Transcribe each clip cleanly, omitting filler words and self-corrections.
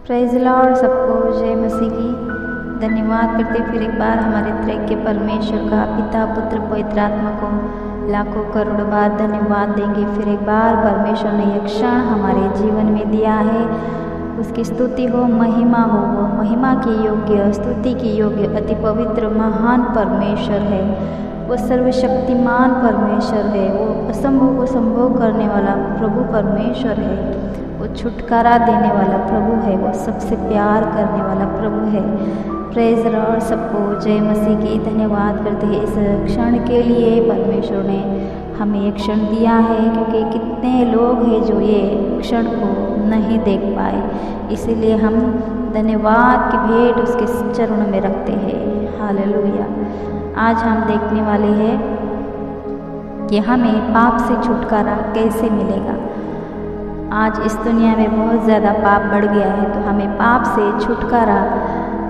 Praise Lord, सबको जय मसीह की। धन्यवाद करते फिर एक बार हमारे त्रैक्य परमेश्वर का पिता पुत्र पवित्र आत्मा को लाखों करोड़ों बार धन्यवाद देंगे। फिर एक बार परमेश्वर ने यह क्षण हमारे जीवन में दिया है, उसकी स्तुति हो, महिमा हो। वो महिमा की योग्य, स्तुति की योग्य, अति पवित्र महान परमेश्वर है। वो सर्वशक्तिमान परमेश्वर है। वो असंभव को संभव करने वाला प्रभु परमेश्वर है। वो छुटकारा देने वाला प्रभु है। वो सबसे प्यार करने वाला प्रभु है। प्रेज़ लॉर्ड, सबको जय मसीह की। धन्यवाद करते हैं इस क्षण के लिए। परमेश्वर ने हमें ये क्षण दिया है, क्योंकि कितने लोग हैं जो ये क्षण को नहीं देख पाए। इसीलिए हम धन्यवाद की भेंट उसके चरणों में रखते हैं। हालेलुया। आज हम देखने वाले हैं कि हमें पाप से छुटकारा कैसे मिलेगा। आज इस दुनिया में बहुत ज़्यादा पाप बढ़ गया है, तो हमें पाप से छुटकारा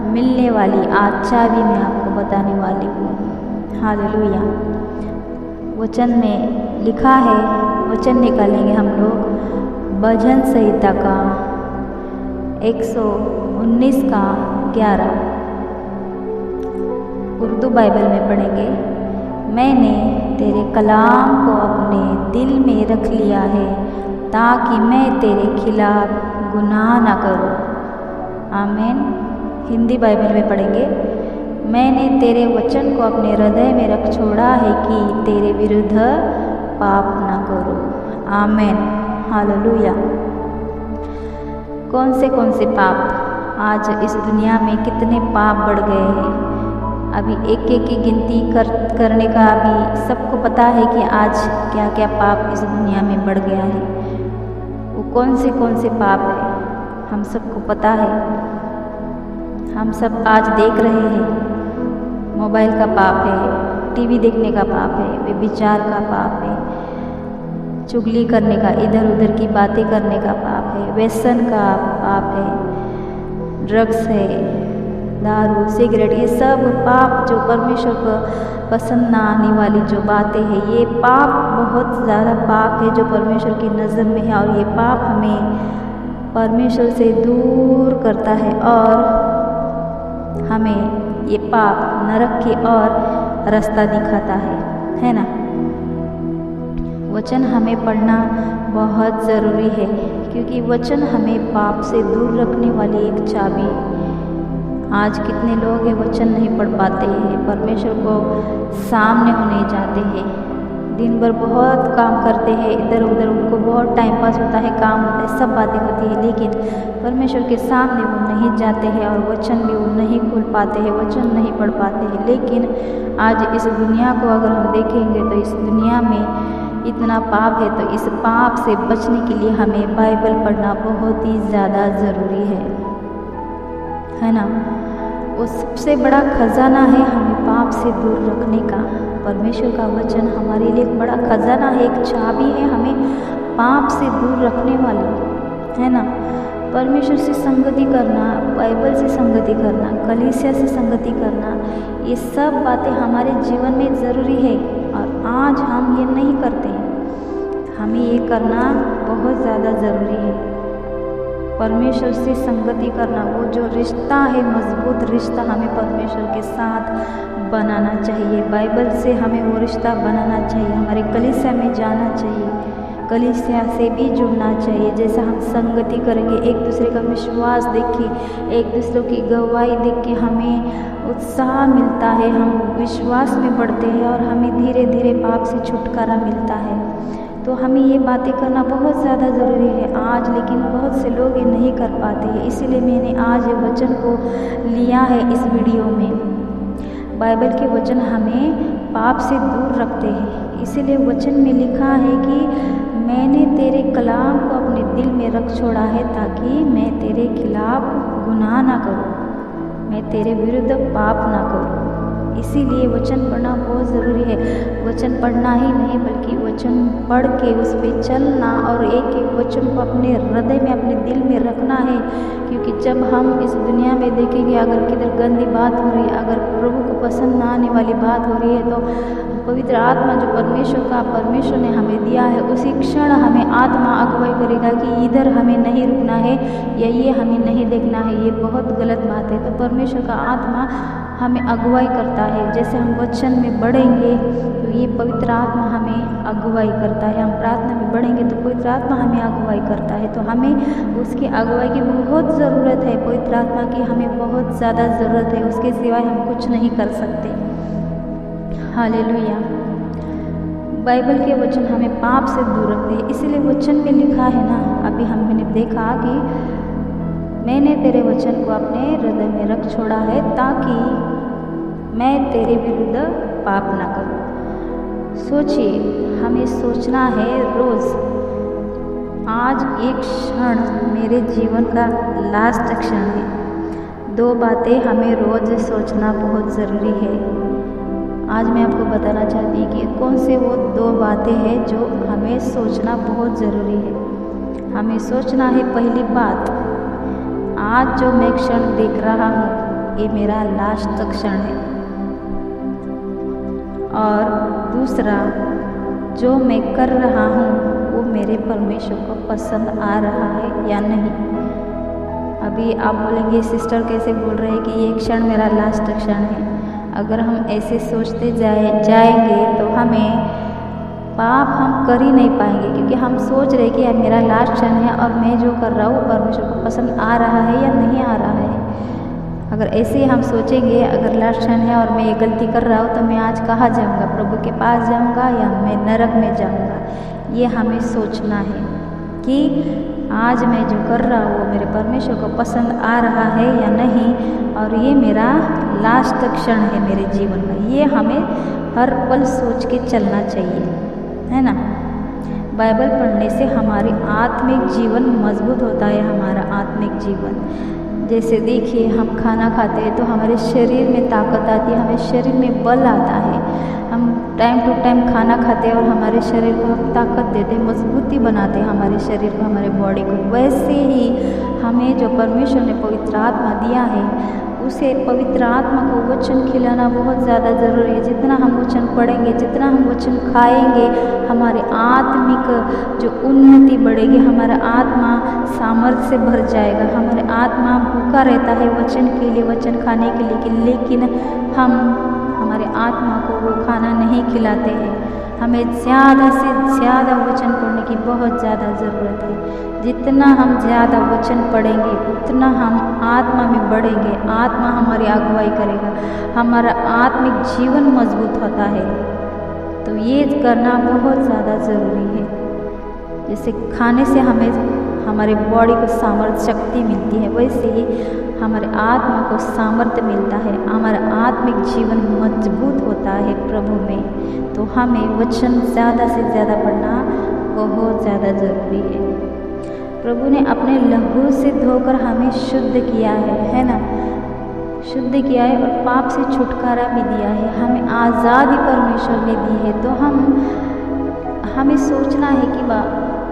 मिलने वाली आज चाबी मैं आपको बताने वाली हूँ। हालेलुया। वचन में लिखा है, वचन निकालेंगे हम लोग भजन संहिता का 119 का 11 उर्दू बाइबल में पढ़ेंगे। मैंने तेरे कलाम को अपने दिल में रख लिया है, ताकि मैं तेरे खिलाफ गुनाह न करूं। आमीन। हिंदी बाइबल में पढ़ेंगे। मैंने तेरे वचन को अपने हृदय में रख छोड़ा है कि तेरे विरुद्ध पाप न करूं। आमीन। हालेलुया। कौन से पाप? आज इस दुनिया में कितने पाप बढ़ गए हैं। अभी एक एक की गिनती करने का अभी सबको पता है कि आज क्या क्या पाप इस दुनिया में बढ़ गया है। वो कौन से पाप है, हम सबको पता है। हम सब आज देख रहे हैं। मोबाइल का पाप है, टीवी देखने का पाप है, व्यभिचार का पाप है, चुगली करने का, इधर उधर की बातें करने का पाप है, व्यसन का पाप है, ड्रग्स है, दारू, सिगरेट, ये सब पाप जो परमेश्वर को पसंद ना आने वाली जो बातें हैं, ये पाप बहुत ज़्यादा पाप है जो परमेश्वर की नज़र में है। और ये पाप हमें परमेश्वर से दूर करता है और हमें ये पाप नरक की ओर रास्ता दिखाता है ना। वचन हमें पढ़ना बहुत ज़रूरी है, क्योंकि वचन हमें पाप से दूर रखने वाली एक चाबी। आज कितने लोग हैं वचन नहीं पढ़ पाते हैं, परमेश्वर को सामने होने जाते हैं, दिन भर बहुत काम करते हैं, इधर उधर उनको बहुत टाइम पास होता है, काम होता है, सब बातें होती है, लेकिन परमेश्वर के सामने वो नहीं जाते हैं और वचन भी वो नहीं खोल पाते हैं, वचन नहीं पढ़ पाते हैं। लेकिन आज इस दुनिया को अगर हम देखेंगे तो इस दुनिया में इतना पाप है, तो इस पाप से बचने के लिए हमें बाइबल पढ़ना बहुत ही ज़्यादा ज़रूरी है ना। वो सबसे बड़ा खजाना है हमें पाप से दूर रखने का। परमेश्वर का वचन हमारे लिए एक बड़ा खजाना है, एक चाबी है हमें पाप से दूर रखने वाली, है ना। परमेश्वर से संगति करना, बाइबल से संगति करना, कलीसिया से संगति करना, ये सब बातें हमारे जीवन में ज़रूरी है और आज हम ये नहीं करते हैं। हमें ये करना बहुत ज़्यादा ज़रूरी है। परमेश्वर से संगति करना, वो जो रिश्ता है, मजबूत रिश्ता हमें परमेश्वर के साथ बनाना चाहिए। बाइबल से हमें वो रिश्ता बनाना चाहिए। हमारे कलीसिया में जाना चाहिए, कलीसिया से भी जुड़ना चाहिए। जैसा हम संगति करेंगे, एक दूसरे का विश्वास देख के, एक दूसरे की गवाही देख के हमें उत्साह मिलता है, हम विश्वास में बढ़ते हैं और हमें धीरे धीरे पाप से छुटकारा मिलता है। तो हमें ये बातें करना बहुत ज़्यादा ज़रूरी है आज, लेकिन बहुत से लोग ये नहीं कर पाते हैं। इसीलिए मैंने आज ये वचन को लिया है इस वीडियो में। बाइबल के वचन हमें पाप से दूर रखते हैं। इसीलिए वचन में लिखा है कि मैंने तेरे कलाम को अपने दिल में रख छोड़ा है, ताकि मैं तेरे खिलाफ गुनाह ना करूं, मैं तेरे विरुद्ध पाप ना करूं। इसीलिए वचन पढ़ना बहुत ज़रूरी है। वचन पढ़ना ही नहीं बल्कि वचन पढ़ के उस पर चलना और एक एक वचन को अपने हृदय में, अपने दिल में रखना है। क्योंकि जब हम इस दुनिया में देखेंगे अगर किधर गंदी बात हो रही है, अगर प्रभु को पसंद ना आने वाली बात हो रही है, तो पवित्र आत्मा जो परमेश्वर ने हमें दिया है, उसी क्षण हमें आत्मा अगुवाई करेगा कि इधर हमें नहीं रुकना है या ये हमें नहीं देखना है, ये बहुत गलत बात है। तो परमेश्वर का आत्मा हमें अगुवाई करता है। जैसे हम वचन में बढ़ेंगे तो ये पवित्र आत्मा हमें अगुवाई करता है। हम प्रार्थना में बढ़ेंगे तो पवित्र आत्मा हमें अगुवाई करता है। तो हमें उसकी अगुवाई की बहुत ज़रूरत है। पवित्र आत्मा की हमें बहुत ज़्यादा ज़रूरत है। उसके सिवाय हम कुछ नहीं कर सकते। हालेलुया। बाइबल के वचन हमें पाप से दूर रखते हैं। इसीलिए वचन में लिखा है ना, अभी हमने देखा कि मैंने तेरे वचन को अपने हृदय में रख छोड़ा है ताकि मैं तेरे विरुद्ध पाप न करूं। सोचिए, हमें सोचना है रोज़, आज एक क्षण मेरे जीवन का लास्ट क्षण है। 2 बातें हमें रोज़ सोचना बहुत ज़रूरी है। आज मैं आपको बताना चाहती हूँ कि कौन से वो 2 बातें हैं जो हमें सोचना बहुत ज़रूरी है। हमें सोचना है, पहली बात, आज जो मैं क्षण देख रहा हूँ ये मेरा लास्ट क्षण है। और दूसरा, जो मैं कर रहा हूँ वो मेरे परमेश्वर को पसंद आ रहा है या नहीं। अभी आप बोलेंगे सिस्टर कैसे बोल रहे हैं कि ये क्षण मेरा लास्ट क्षण है। अगर हम ऐसे सोचते जाएंगे तो हमें पाप हम कर ही नहीं पाएंगे, क्योंकि हम सोच रहे कि अब मेरा लास्ट क्षण है और मैं जो कर रहा हूँ परमेश्वर को पसंद आ रहा है या नहीं आ रहा है। अगर ऐसे ही हम सोचेंगे, अगर लास्ट क्षण है और मैं ये गलती कर रहा हूँ तो मैं आज कहाँ जाऊँगा, प्रभु के पास जाऊँगा या मैं नरक में जाऊँगा। ये हमें सोचना है कि आज मैं जो कर रहा हूँ वो मेरे परमेश्वर को पसंद आ रहा है या नहीं, और ये मेरा लास्ट क्षण है मेरे जीवन में। ये हमें हर पल सोच के चलना चाहिए, है ना। बाइबल पढ़ने से हमारी आत्मिक जीवन मजबूत होता है। हमारा आत्मिक जीवन, जैसे देखिए, हम खाना खाते हैं तो हमारे शरीर में ताकत आती है, हमें शरीर में बल आता है। हम टाइम टू टाइम खाना खाते हैं और हमारे शरीर को हम ताकत देते हैं, मजबूती बनाते हैं हमारे शरीर को, हमारे बॉडी को। वैसे ही हमें जो परमेश्वर ने पवित्र आत्मा दिया है, उसे पवित्र आत्मा को वचन खिलाना बहुत ज़्यादा ज़रूरी है। जितना हम वचन पढ़ेंगे, जितना हम वचन खाएंगे, हमारे आत्मिक जो उन्नति बढ़ेगी, हमारा आत्मा सामर्थ्य से भर जाएगा। हमारे आत्मा भूखा रहता है वचन के लिए, वचन खाने के लिए, लेकिन हम हमारे आत्मा को वो खाना नहीं खिलाते हैं। हमें ज़्यादा से ज़्यादा वचन पढ़ने की बहुत ज़्यादा ज़रूरत है। जितना हम ज़्यादा वचन पढ़ेंगे उतना हम आत्मा में बढ़ेंगे, आत्मा हमारी अगुवाई करेगा, हमारा आत्मिक जीवन मजबूत होता है। तो ये करना बहुत ज़्यादा ज़रूरी है। जैसे खाने से हमें हमारे बॉडी को सामर्थ्य, शक्ति मिलती है, वैसे ही हमारे आत्मा को सामर्थ्य मिलता है, हमारा आत्मिक जीवन मजबूत होता है प्रभु में। तो हमें वचन ज़्यादा से ज़्यादा पढ़ना बहुत ज़्यादा ज़रूरी है। प्रभु ने अपने लहू से धोकर हमें शुद्ध किया है ना, शुद्ध किया है, और पाप से छुटकारा भी दिया है। हमें आज़ादी परमेश्वर ने दी है। तो हमें सोचना है कि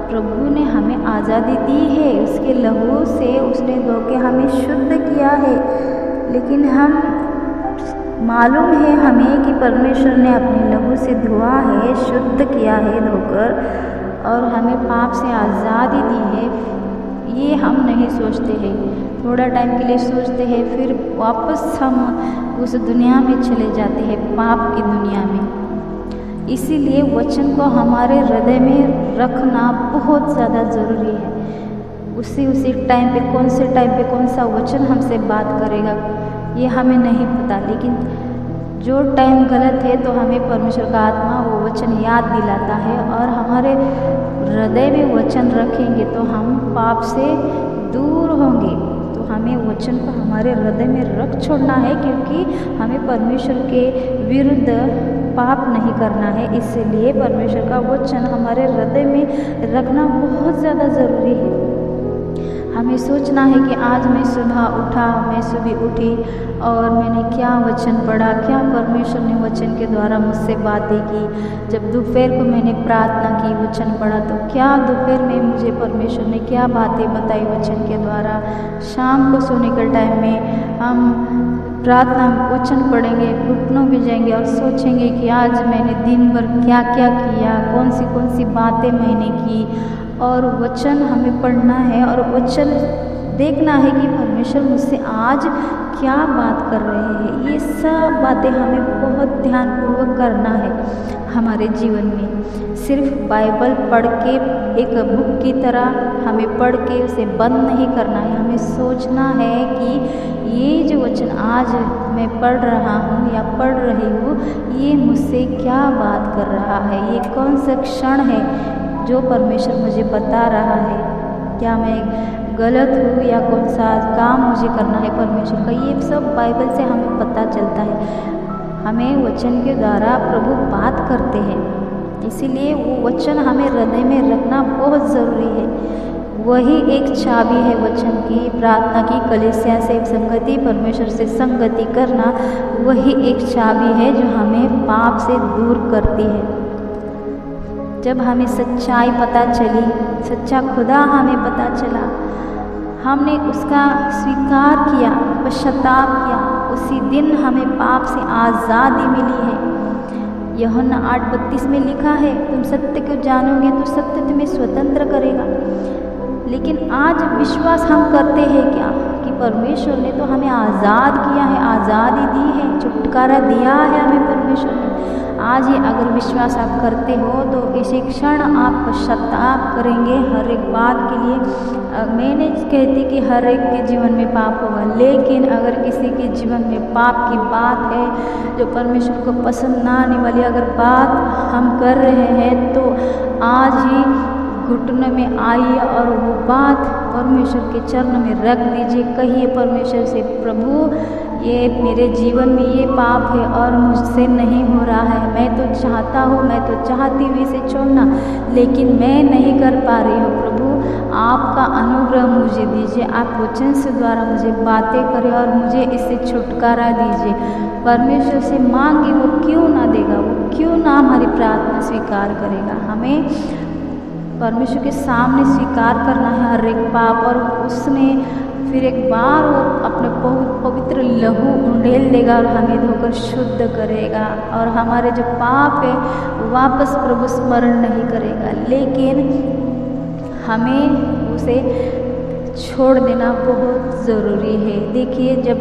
प्रभु ने हमें आज़ादी दी है, उसके लहू से उसने धो के हमें शुद्ध किया है। लेकिन हम मालूम है हमें कि परमेश्वर ने अपने लहू से धोआ है, शुद्ध किया है धोकर, और हमें पाप से आज़ादी दी है। ये हम नहीं सोचते हैं। थोड़ा टाइम के लिए सोचते हैं, फिर वापस हम उस दुनिया में चले जाते हैं, पाप की दुनिया में। इसीलिए वचन को हमारे हृदय में रखना बहुत ज़्यादा ज़रूरी है। उसी टाइम पे, कौन से टाइम पे कौन सा वचन हमसे बात करेगा ये हमें नहीं पता, लेकिन जो टाइम गलत है तो हमें परमेश्वर का आत्मा वो वचन याद दिलाता है, और हमारे हृदय में वचन रखेंगे तो हम पाप से दूर होंगे। तो हमें वचन को हमारे हृदय में रख छोड़ना है, क्योंकि हमें परमेश्वर के विरुद्ध पाप नहीं करना है। इसलिए परमेश्वर का वचन हमारे हृदय में रखना बहुत ज़्यादा ज़रूरी है। हमें सोचना है कि आज मैं सुबह उठी और मैंने क्या वचन पढ़ा, क्या परमेश्वर ने वचन के द्वारा मुझसे बातें की। जब दोपहर को मैंने प्रार्थना की, वचन पढ़ा, तो क्या दोपहर में मुझे परमेश्वर ने क्या बातें बताई वचन के द्वारा। शाम को सोने के टाइम में हम प्रार्थना वचन पढ़ेंगे, घुटनों में जाएंगे और सोचेंगे कि आज मैंने दिन भर क्या क्या किया, कौन सी बातें मैंने की। और वचन हमें पढ़ना है और वचन देखना है कि परमेश्वर मुझसे आज क्या बात कर रहे हैं। ये सब बातें हमें बहुत ध्यानपूर्वक करना है हमारे जीवन में। सिर्फ बाइबल पढ़ के एक बुक की तरह हमें पढ़ के उसे बंद नहीं करना है। हमें सोचना है कि ये जो वचन आज मैं पढ़ रहा हूँ या पढ़ रही हूँ, ये मुझसे क्या बात कर रहा है, ये कौन सा क्षण है जो परमेश्वर मुझे बता रहा है। क्या मैं गलत हूँ या कौन सा काम मुझे करना है परमेश्वर का, ये सब बाइबल से हमें पता चलता है। हमें वचन के द्वारा प्रभु बात करते हैं, इसीलिए वो वचन हमें हृदय में रखना बहुत ज़रूरी है। वही एक चाबी है वचन की, प्रार्थना की, कलीसिया से संगति, परमेश्वर से संगति करना, वही एक चाबी है जो हमें पाप से दूर करती है। जब हमें सच्चाई पता चली, सच्चा खुदा हमें पता चला, हमने उसका स्वीकार किया, पश्चाताप किया, उसी दिन हमें पाप से आज़ादी मिली है। यूहन्ना 8:32 में लिखा है, तुम सत्य को जानोगे तो सत्य तुम्हें स्वतंत्र करेगा। लेकिन आज विश्वास हम करते हैं क्या कि परमेश्वर ने तो हमें आज़ाद किया है, आज़ादी दी है, छुटकारा दिया है हमें परमेश्वर ने। आज ये अगर विश्वास आप करते हो तो इसी क्षण आप पश्चाताप करेंगे हर एक बात के लिए। मैं नहीं कहती कि हर एक के जीवन में पाप होगा, लेकिन अगर किसी के जीवन में पाप की बात है जो परमेश्वर को पसंद ना आने वाली अगर बात हम कर रहे हैं, तो आज ही घुटने में आइए और वो बात परमेश्वर के चरणों में रख दीजिए। कहिए परमेश्वर से, प्रभु ये मेरे जीवन में ये पाप है और मुझसे नहीं हो रहा है, मैं तो चाहता हूँ, मैं तो चाहती हूँ इसे छोड़ना, लेकिन मैं नहीं कर पा रही हूँ। प्रभु आपका अनुग्रह मुझे दीजिए, आप वचन से द्वारा मुझे बातें करें और मुझे इससे छुटकारा दीजिए। परमेश्वर से मांगे, वो क्यों ना देगा, वो क्यों ना हमारी प्रार्थना स्वीकार करेगा। हमें परमेश्वर के सामने स्वीकार करना है हर एक पाप, और उसने फिर एक बार वो अपने पवित्र लहू उंडेल देगा और हमें धोकर शुद्ध करेगा, और हमारे जो पाप है वापस प्रभु स्मरण नहीं करेगा। लेकिन हमें उसे छोड़ देना बहुत ज़रूरी है। देखिए, जब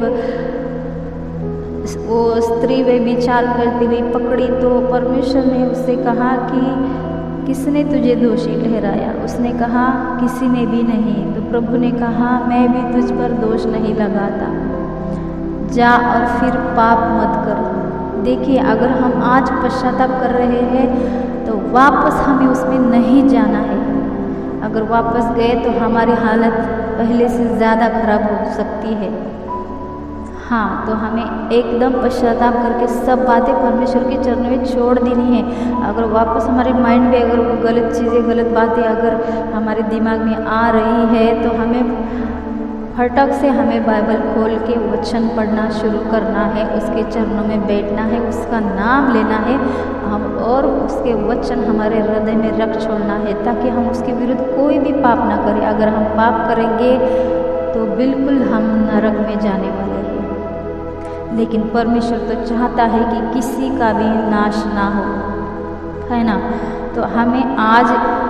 वो स्त्री व्यभिचार करती हुई पकड़ी तो परमेश्वर ने उससे कहा कि किसने तुझे दोषी ठहराया? उसने कहा किसी ने भी नहीं। तो प्रभु ने कहा मैं भी तुझ पर दोष नहीं लगाता, जा और फिर पाप मत कर। देखिए, अगर हम आज पश्चाताप कर रहे हैं तो वापस हमें उसमें नहीं जाना है। अगर वापस गए तो हमारी हालत पहले से ज़्यादा खराब हो सकती है। हाँ, तो हमें एकदम पश्चाताप करके सब बातें परमेश्वर के चरणों में छोड़ देनी है। अगर वापस हमारे माइंड में अगर वो गलत चीज़ें, गलत बातें अगर हमारे दिमाग में आ रही है तो हमें फटक से हमें बाइबल खोल के वचन पढ़ना शुरू करना है, उसके चरणों में बैठना है, उसका नाम लेना है हम, और उसके वचन हमारे हृदय में रख छोड़ना है ताकि हम उसके विरुद्ध कोई भी पाप ना करें। अगर हम पाप करेंगे तो बिल्कुल हम नरक में जाने वाले हैं। लेकिन परमेश्वर तो चाहता है कि किसी का भी नाश ना हो, है ना। तो हमें आज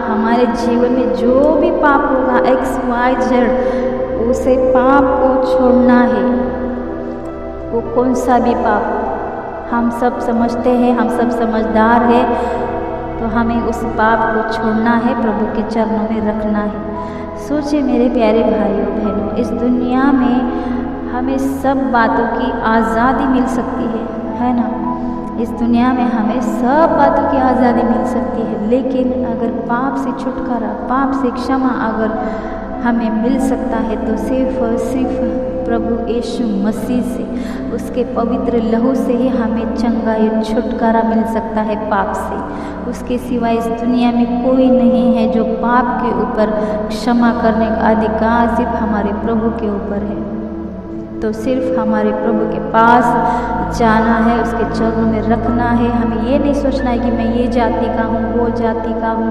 हमारे जीवन में जो भी पाप होगा XYZ, उसे पाप को छोड़ना है। वो कौन सा भी पाप, हम सब समझते हैं, हम सब समझदार हैं, तो हमें उस पाप को छोड़ना है, प्रभु के चरणों में रखना है। सोचिए मेरे प्यारे भाइयों बहनों, इस दुनिया में हमें सब बातों की आज़ादी मिल सकती है ना। इस दुनिया में हमें सब बातों की आज़ादी मिल सकती है, लेकिन अगर पाप से छुटकारा, पाप से क्षमा अगर हमें मिल सकता है तो सिर्फ और सिर्फ प्रभु यीशु मसीह से, उसके पवित्र लहू से ही हमें चंगाई छुटकारा मिल सकता है पाप से। उसके सिवा इस दुनिया में कोई नहीं है जो पाप के ऊपर क्षमा करने का अधिकार सिर्फ हमारे प्रभु के ऊपर है। तो सिर्फ हमारे प्रभु के पास जाना है, उसके चरणों में रखना है। हमें ये नहीं सोचना है कि मैं ये जाति का हूँ, वो जाति का हूँ,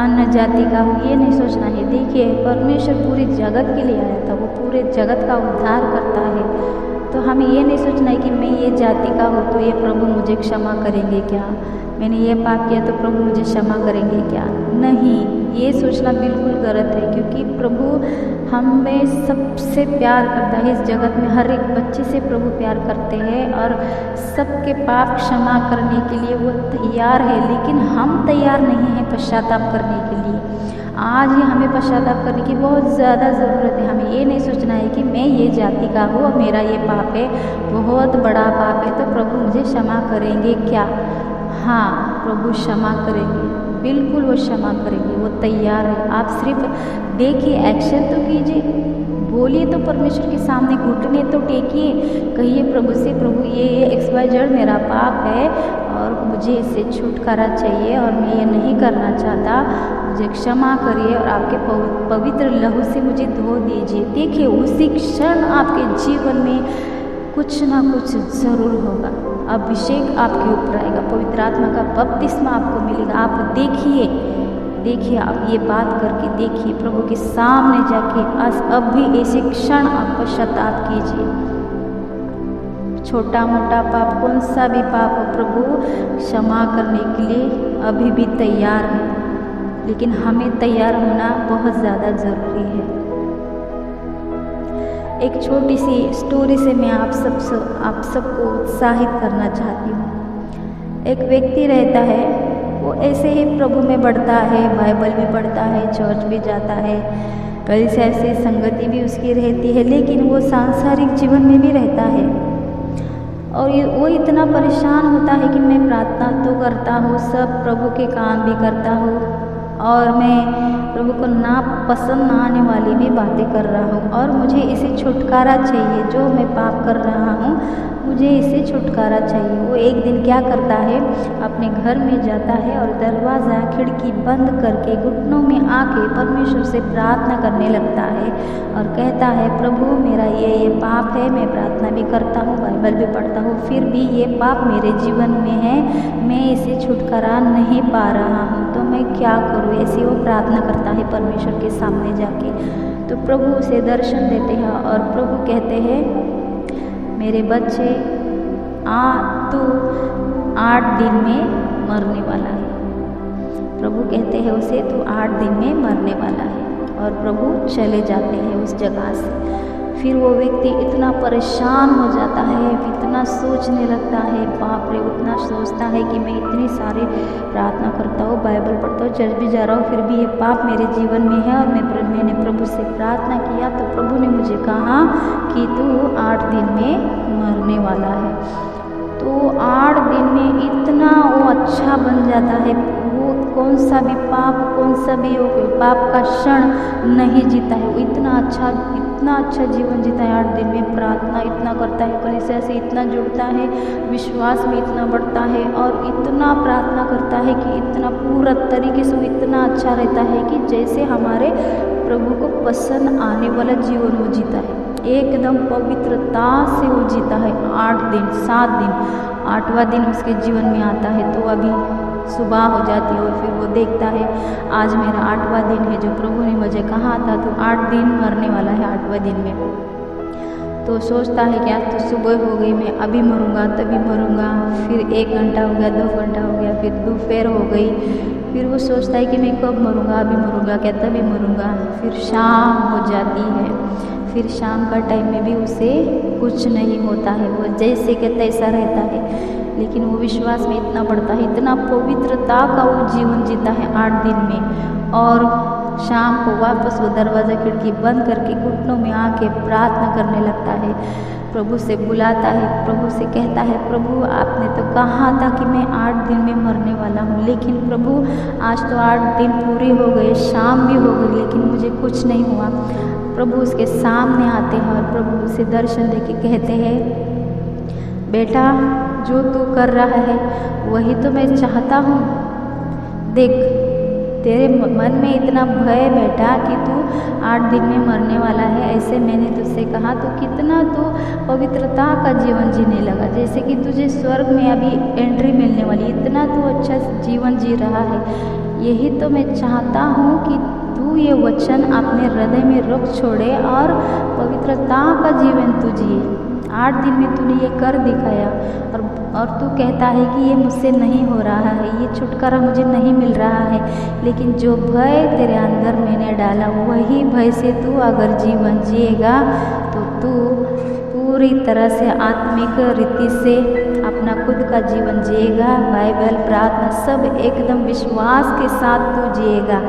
अन्य जाति का हूँ, ये नहीं सोचना है। देखिए, परमेश्वर पूरी जगत के लिए आया था, वो पूरे जगत का उद्धार करता है। तो हमें ये नहीं सोचना है कि मैं ये जाति का हूँ तो ये प्रभु मुझे क्षमा करेंगे क्या, मैंने ये पाप किया तो प्रभु मुझे क्षमा करेंगे क्या। नहीं, ये सोचना बिल्कुल गलत है, क्योंकि प्रभु हमें सबसे प्यार करता है। इस जगत में हर एक बच्चे से प्रभु प्यार करते हैं और सबके पाप क्षमा करने के लिए वो तैयार है, लेकिन हम तैयार नहीं हैं पश्चाताप करने के लिए। आज ही हमें पश्चाताप करने की बहुत ज़्यादा ज़रूरत है। हमें ये नहीं सोचना है कि मैं ये जाति का हूँ और मेरा ये पाप है, बहुत बड़ा पाप है, तो प्रभु मुझे क्षमा करेंगे क्या। हाँ, प्रभु क्षमा करेंगे, बिल्कुल वो क्षमा करेंगे, वो तैयार है। आप सिर्फ देखिए, एक्शन तो कीजिए, बोलिए तो परमेश्वर के सामने, घुटने तो टेकिए, कहिए प्रभु से, प्रभु ये XYZ मेरा पाप है और मुझे इससे छुटकारा चाहिए और मैं ये नहीं करना चाहता, मुझे क्षमा करिए और आपके पवित्र लहू से मुझे धो दीजिए। देखिए, उसी क्षण आपके जीवन में कुछ ना कुछ ज़रूर होगा, अभिषेक आपके ऊपर आएगा, पवित्र आत्मा का बपतिस्मा आपको मिलेगा। आप देखिए, आप ये बात करके देखिए, प्रभु के सामने जाके आज अभी ऐसे क्षण आप पश्चाताप कीजिए। छोटा मोटा पाप, कौन सा भी पाप हो, प्रभु क्षमा करने के लिए अभी भी तैयार है, लेकिन हमें तैयार होना बहुत ज़्यादा ज़रूरी है। एक छोटी सी स्टोरी से मैं आप सबको उत्साहित करना चाहती हूँ। एक व्यक्ति रहता है, वो ऐसे ही प्रभु में बढ़ता है, बाइबल भी पढ़ता है, चर्च भी जाता है, कई से ऐसी संगति भी उसकी रहती है, लेकिन वो सांसारिक जीवन में भी रहता है और वो इतना परेशान होता है कि मैं प्रार्थना तो करता हूँ, सब प्रभु के काम भी करता हूँ और मैं प्रभु को ना पसंद ना आने वाली भी बातें कर रहा हूँ और मुझे इसे छुटकारा चाहिए, जो मैं पाप कर रहा हूँ मुझे इसे छुटकारा चाहिए। वो एक दिन क्या करता है, अपने घर में जाता है और दरवाज़ा खिड़की बंद करके घुटनों में आके परमेश्वर से प्रार्थना करने लगता है और कहता है, प्रभु मेरा ये पाप है, मैं प्रार्थना भी करता हूँ, बाइबल भी पढ़ता हूँ, फिर भी ये पाप मेरे जीवन में है, मैं इसे छुटकारा नहीं पा रहा हूँ, तो मैं क्या करूँ। ऐसे वो प्रार्थना करता है परमेश्वर के सामने जाके। तो प्रभु उसे दर्शन देते हैं और प्रभु कहते हैं, मेरे बच्चे तू 8 दिन में मरने वाला है। प्रभु कहते हैं उसे, तू 8 दिन में मरने वाला है और प्रभु चले जाते हैं उस जगह से। फिर वो व्यक्ति इतना परेशान हो जाता है, इतना सोचने लगता है, बाप रे, उतना सोचता है कि मैं इतनी सारी प्रार्थना करता हूँ, बाइबल पढ़ता हूँ, चर्च भी जा रहा हूँ, फिर भी ये पाप मेरे जीवन में है और मैंने प्रभु से प्रार्थना किया तो प्रभु ने मुझे कहा कि तू 8 दिन में मरने वाला है। तो 8 दिन में इतना वो अच्छा बन जाता है, वो कौन सा भी पाप का क्षण नहीं जीता है, वो इतना अच्छा जीवन जीता है। 8 दिन में प्रार्थना इतना करता है, कलीसिया से इतना जुड़ता है, विश्वास में इतना बढ़ता है और इतना प्रार्थना करता है कि इतना पूरा तरीके से इतना अच्छा रहता है कि जैसे हमारे प्रभु को पसंद आने वाला जीवन वो जीता है, एकदम पवित्रता से वो जीता है। 8 दिन 7 दिन 8वां दिन उसके जीवन में आता है तो अभी सुबह हो जाती है और फिर वो देखता है, आज मेरा 8वां दिन है, जो प्रभु ने मुझे कहा था तो 8 दिन मरने वाला है 8वें दिन में। तो सोचता है कि आज तो सुबह हो गई, मैं अभी मरूंगा तभी मरूंगा, फिर 1 घंटा हो गया, 2 घंटा हो गया, फिर दोपहर हो गई, फिर वो सोचता है कि मैं कब मरूंगा, अभी मरूंगा क्या, तभी मरूंगा। फिर शाम हो जाती है, फिर शाम का टाइम में भी उसे कुछ नहीं होता है, वो जैसे कि तैसा रहता है, लेकिन वो विश्वास में इतना बढ़ता है, इतना पवित्रता का वो जीवन जीता है 8 दिन में। और शाम को वापस वो दरवाज़ा खिड़की बंद करके घुटनों में आके प्रार्थना करने लगता है, प्रभु से बुलाता है, प्रभु से कहता है, प्रभु आपने तो कहा था कि मैं 8 दिन में मरने वाला हूँ, लेकिन प्रभु आज तो 8 दिन पूरे हो गए, शाम भी हो गई, लेकिन मुझे कुछ नहीं हुआ। प्रभु उसके सामने आते हैं और प्रभु उसे दर्शन देके कहते हैं, बेटा जो तू कर रहा है वही तो मैं चाहता हूँ। देख तेरे मन में इतना भय बेटा कि तू 8 दिन में मरने वाला है, ऐसे मैंने तुझसे कहा तो कितना तू पवित्रता का जीवन जीने लगा, जैसे कि तुझे स्वर्ग में अभी एंट्री मिलने वाली, इतना तू अच्छा जीवन जी रहा है। यही तो मैं चाहता हूँ कि तू ये वचन अपने हृदय में रख छोड़े और पवित्रता का जीवन तू जिए। 8 दिन में तूने ये कर दिखाया और तू कहता है कि ये मुझसे नहीं हो रहा है, ये छुटकारा मुझे नहीं मिल रहा है, लेकिन जो भय तेरे अंदर मैंने डाला वही भय से तू अगर जीवन जिएगा तो तू पूरी तरह से आत्मिक रीति से अपना खुद का जीवन जिएगा। बाइबल प्रार्थना सब एकदम विश्वास के साथ तू जिएगा।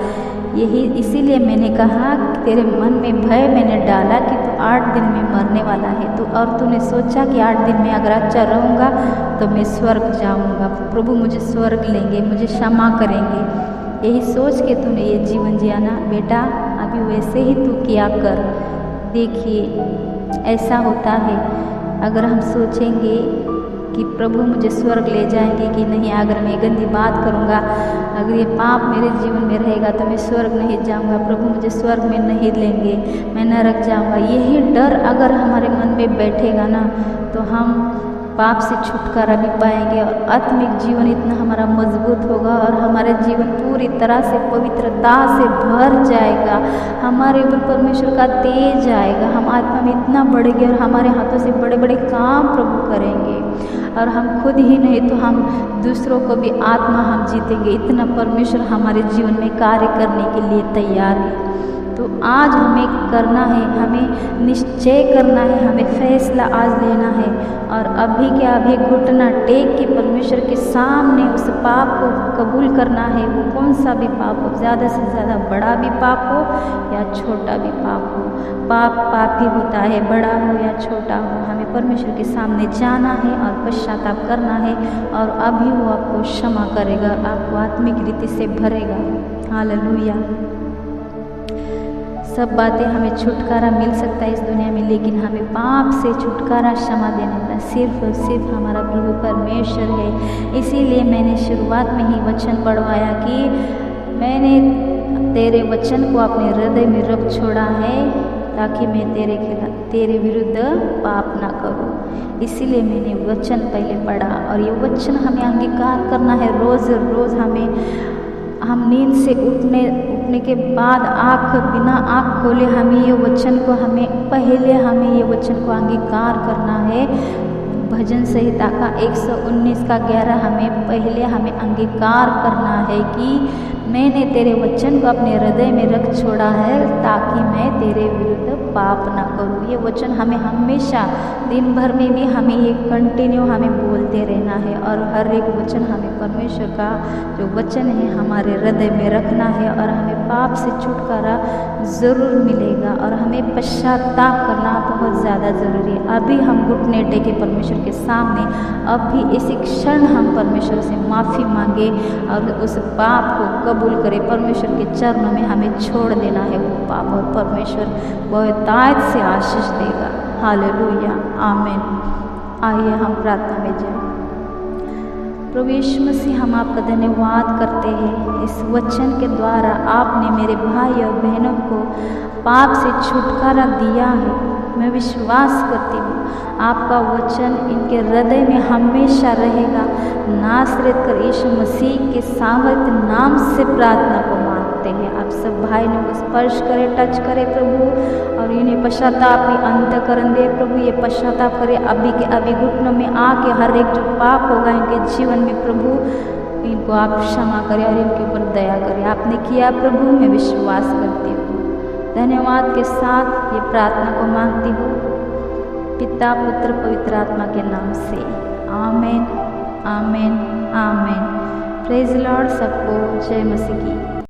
यही इसीलिए मैंने कहा कि तेरे मन में भय मैंने डाला कि तू 8 दिन में मरने वाला है, तो और तूने सोचा कि 8 दिन में अगर अच्छा रहूँगा तो मैं स्वर्ग जाऊँगा, प्रभु मुझे स्वर्ग लेंगे, मुझे क्षमा करेंगे। यही सोच के तूने ये जीवन जिया ना बेटा, अभी वैसे ही तू किया कर। देखिए ऐसा होता है, अगर हम सोचेंगे कि प्रभु मुझे स्वर्ग ले जाएंगे कि नहीं, अगर मैं गंदी बात करूँगा, अगर ये पाप मेरे जीवन में रहेगा तो मैं स्वर्ग नहीं जाऊँगा, प्रभु मुझे स्वर्ग में नहीं लेंगे, मैं नरक जाऊँगा, यही डर अगर हमारे मन में बैठेगा ना तो हम पाप से छुटकारा भी पाएंगे और आत्मिक जीवन इतना हमारा मजबूत होगा और हमारा जीवन पूरी तरह से पवित्रता से भर जाएगा। हमारे ऊपर परमेश्वर का तेज आएगा, हम आत्मा में इतना बढ़ेंगे और हमारे हाथों से बड़े बड़े काम प्रभु करेंगे और हम खुद ही नहीं तो हम दूसरों को भी आत्मा हम जीतेंगे। इतना परमेश्वर हमारे जीवन में कार्य करने के लिए तैयार है। तो आज हमें करना है, हमें निश्चय करना है, हमें फैसला आज लेना है और अभी के अभी घुटना टेक के परमेश्वर के सामने उस पाप को कबूल करना है। वो कौन सा भी पाप हो, ज़्यादा से ज़्यादा बड़ा भी पाप हो या छोटा भी पाप हो, पाप पाप ही होता है, बड़ा हो या छोटा हो। हमें परमेश्वर के सामने जाना है और पश्चाताप करना है और अभी वो आपको क्षमा करेगा, आपको आत्मिक रीति से भरेगा। हालेलुया। सब बातें हमें छुटकारा मिल सकता है इस दुनिया में, लेकिन हमें पाप से छुटकारा क्षमा देने वाला सिर्फ और सिर्फ हमारा प्रभु परमेश्वर है। इसीलिए मैंने शुरुआत में ही वचन पढ़वाया कि मैंने तेरे वचन को अपने हृदय में रख छोड़ा है ताकि मैं तेरे विरुद्ध पाप ना करूं। इसीलिए मैंने वचन पहले पढ़ा और ये वचन हमें अंगीकार करना है। रोज़ रोज़ हम नींद से उठने के बाद बिना आँख खोले हमें ये वचन को हमें ये वचन को अंगीकार करना है। भजन संहिता का 119 का 11 हमें अंगीकार करना है कि मैंने तेरे वचन को अपने हृदय में रख छोड़ा है ताकि मैं तेरे विरुद्ध पाप ना करूँ। ये वचन हमें हमेशा दिन भर में भी हमें ये कंटिन्यू हमें बोलते रहना है और हर एक वचन हमें परमेश्वर का जो वचन है हमारे हृदय में रखना है और हमें पाप से छुटकारा ज़रूर मिलेगा और हमें पश्चाताप करना बहुत ज़्यादा ज़रूरी है। अभी हम घुटने टेके परमेश्वर के सामने, अब भी इसी क्षण हम परमेश्वर से माफ़ी मांगे और उस पाप को कबूल करें। परमेश्वर के चरणों में हमें छोड़ देना है वो पाप और परमेश्वर बहुतायत से आशीष देगा। हालेलुया, आमीन। आइए हम प्रार्थना में जाएं। प्रभु यीशु मसीह, हम आपका धन्यवाद करते हैं। इस वचन के द्वारा आपने मेरे भाई और बहनों को पाप से छुटकारा दिया है। मैं विश्वास करती हूँ आपका वचन इनके हृदय में हमेशा रहेगा। नासरत कर यीशु मसीह के सामर्थ्य नाम से प्रार्थना को मांगते हैं। आप सब भाई को स्पर्श करे, टच करे प्रभु, और इन्हें पश्चाताप की अंतःकरण दे प्रभु। ये पश्चाताप करे अभी के अभी, घुटनों में आके हर एक जो पाप होगा इनके जीवन में प्रभु, इनको आप क्षमा करें और इनके ऊपर दया करें। आपने किया प्रभु, मैं विश्वास करती हूँ। धन्यवाद के साथ ये प्रार्थना को मांगती हूँ पिता, पुत्र, पवित्र आत्मा के नाम से। आमीन, आमीन, आमीन। Praise Lord. सबको जय मसीह की।